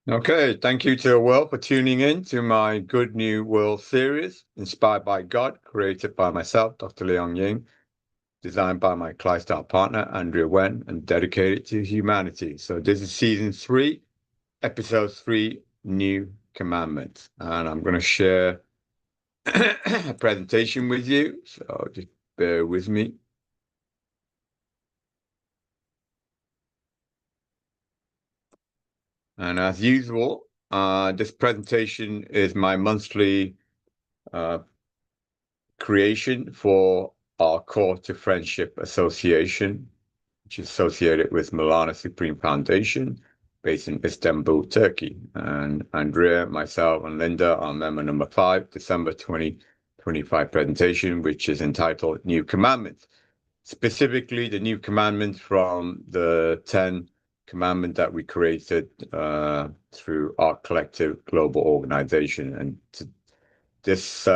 Okay, thank you to the world for tuning in to my Good New World series, inspired by God, created by myself, Dr. Leon Ying, designed by my Clydesdale partner, Andrea Wen, and dedicated to humanity. So this is season 3, episode 3, New Commandments. And I'm going to share a presentation with you, so just bear with me. And as usual, this presentation is my monthly uh, creation for our Call to Friendship Association, which is associated with Milana Supreme Foundation, based in Istanbul, Turkey. And Andrea, myself, and Linda are member number 5, December 2025 presentation, which is entitled New Commandments. Specifically, the new commandments from the 10 commandments that we created through our collective global organization. And this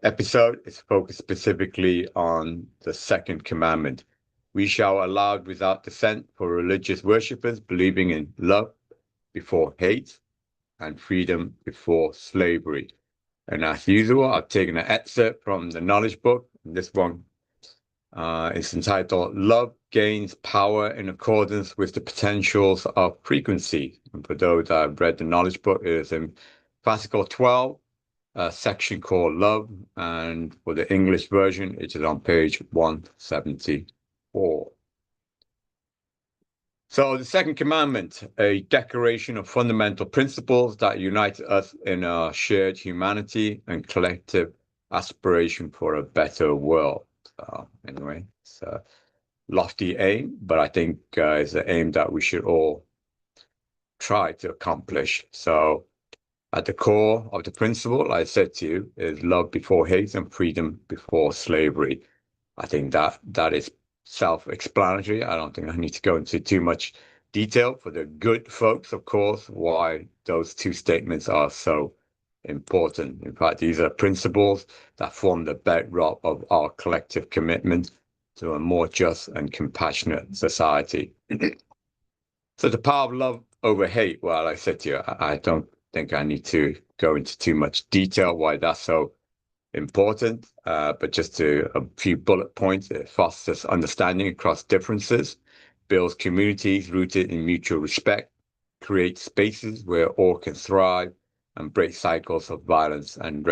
episode is focused specifically on the second commandment. We shall allow without dissent for religious worshippers believing in love before hate and freedom before slavery. And as usual, I've taken an excerpt from the knowledge book. This one is entitled Love Gains Power in Accordance with the Potentials of Frequency. And for those that have read the knowledge book, it is in Classical 12, a section called Love, and for the English version, it is on page 174. So the second commandment, a declaration of fundamental principles that unite us in our shared humanity and collective aspiration for a better world. Anyway, it's a lofty aim, but I think it's an aim that we should all try to accomplish. So at the core of the principle, I said to you, is love before hate and freedom before slavery. I think that is self-explanatory. I don't think I need to go into too much detail for the good folks, of course, why those two statements are so important. In fact, these are principles that form the bedrock of our collective commitment to a more just and compassionate society. So the power of love over hate, well, I said to you, I don't think I need to go into too much detail why that's so important, but just to a few bullet points. It fosters understanding across differences, builds communities rooted in mutual respect, creates spaces where all can thrive, and breaks cycles of violence and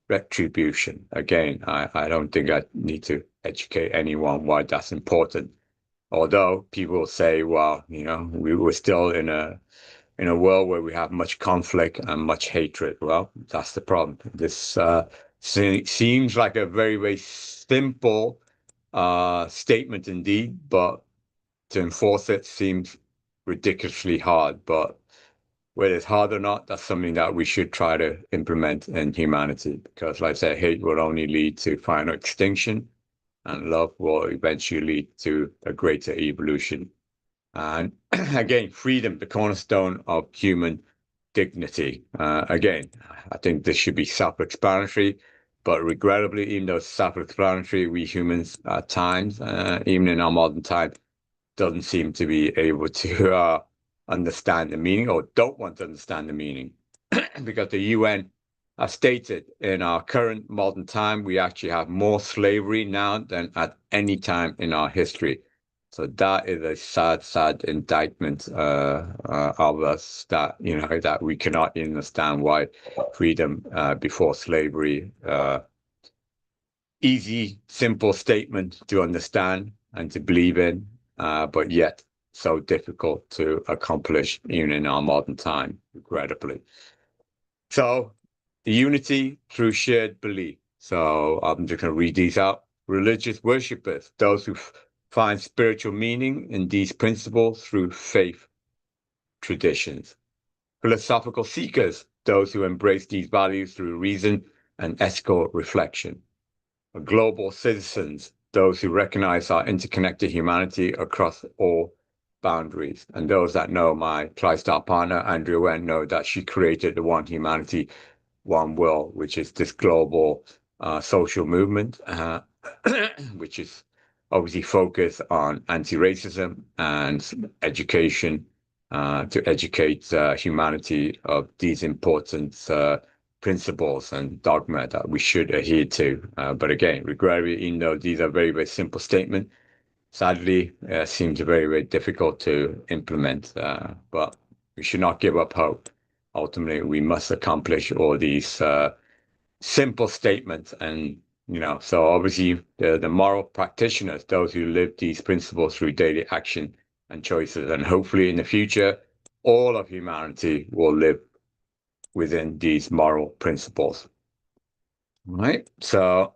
retribution. Again, I don't think I need to educate anyone why that's important. Although people say, well, we were still in a world where we have much conflict and much hatred. Well, that's the problem. This seems like a very, very simple statement indeed, but to enforce it seems ridiculously hard. But whether it's hard or not, that's something that we should try to implement in humanity, because, like I say, hate will only lead to final extinction, and love will eventually lead to a greater evolution. And again, freedom, the cornerstone of human dignity. Again, I think this should be self-explanatory, but regrettably, even though it's self-explanatory, we humans at times, even in our modern time, doesn't seem to be able to understand the meaning or don't want to understand the meaning. Because the UN has stated in our current modern time, we actually have more slavery now than at any time in our history. So that is a sad, sad indictment of us that, that we cannot understand why freedom before slavery, easy, simple statement to understand and to believe in, but yet so difficult to accomplish even in our modern time, regrettably. So the unity through shared belief. So I'm just going to read these out. Religious worshippers, those who find spiritual meaning in these principles through faith traditions. Philosophical seekers, those who embrace these values through reason and ethical reflection. Global citizens, those who recognize our interconnected humanity across all boundaries. And those that know my Clydesdale partner, Andrea Wen, know that she created the One Humanity, One World, which is this global social movement, which is obviously focused on anti-racism and education to educate humanity of these important principles and dogma that we should adhere to. But again, regrettably, even though these are very, very simple statements, sadly, seems very, very difficult to implement. But we should not give up hope. Ultimately, we must accomplish all these simple statements. And, so obviously the moral practitioners, those who live these principles through daily action and choices, and hopefully in the future, all of humanity will live within these moral principles. All right. So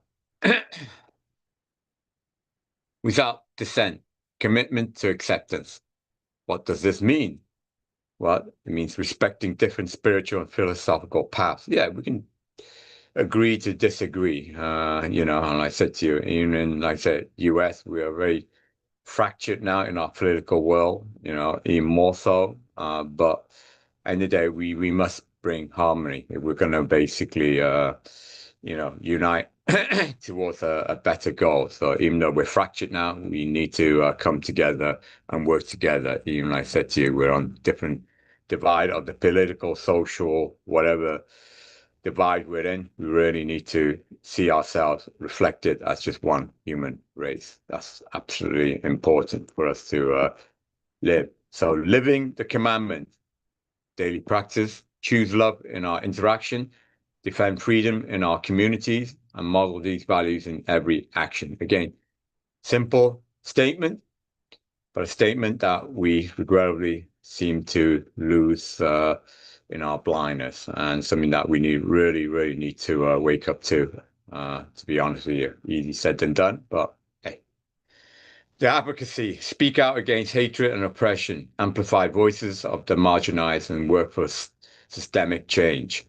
without dissent, commitment to acceptance. What does this mean? Well, it means respecting different spiritual and philosophical paths. Yeah, we can agree to disagree. And I said to you, even in, like I said, US, we are very fractured now in our political world, even more so. But end of the day, we must bring harmony if we're going to basically, unite towards a better goal. So even though we're fractured now, we need to come together and work together. Even like I said to you, we're on different divide of the political, social, whatever divide we're in. We really need to see ourselves reflected as just one human race. That's absolutely important for us to live. So living the commandment, daily practice, choose love in our interaction, defend freedom in our communities, and model these values in every action. Again, simple statement, but a statement that we regrettably seem to lose in our blindness, and something that we really, really need to wake up to be honest with you. Easy said than done, but hey. The advocacy, speak out against hatred and oppression, amplify voices of the marginalized, and work for systemic change.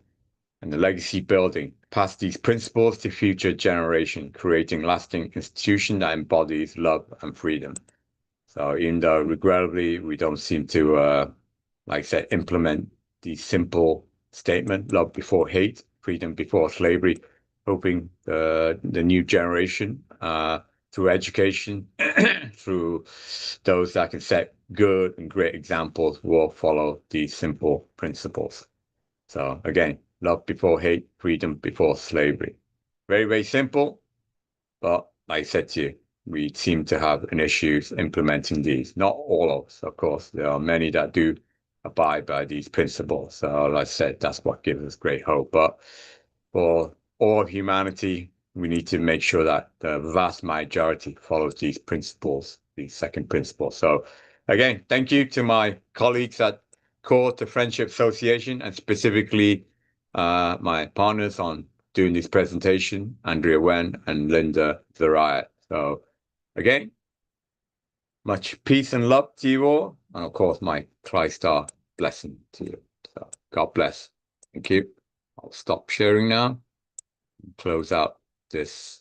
And the legacy building, pass these principles to future generation, creating lasting institution that embodies love and freedom. So even though regrettably we don't seem to, like I said, implement the simple statement, love before hate, freedom before slavery, hoping the new generation, through education, through those that can set good and great examples, will follow these simple principles. So again, love before hate, freedom before slavery. Very, very simple, but like I said to you, we seem to have an issue implementing these. Not all of us, of course. There are many that do abide by these principles. So like I said, that's what gives us great hope. But for all of humanity, we need to make sure that the vast majority follows these principles, these second principles. So again, thank you to my colleagues at Core to Friendship Association, and specifically my partners on doing this presentation, Andrea Wen and Linda Zariah. So again, much peace and love to you all, and of course my TriStar blessing to you. So God bless. Thank you. I'll stop sharing now and close out this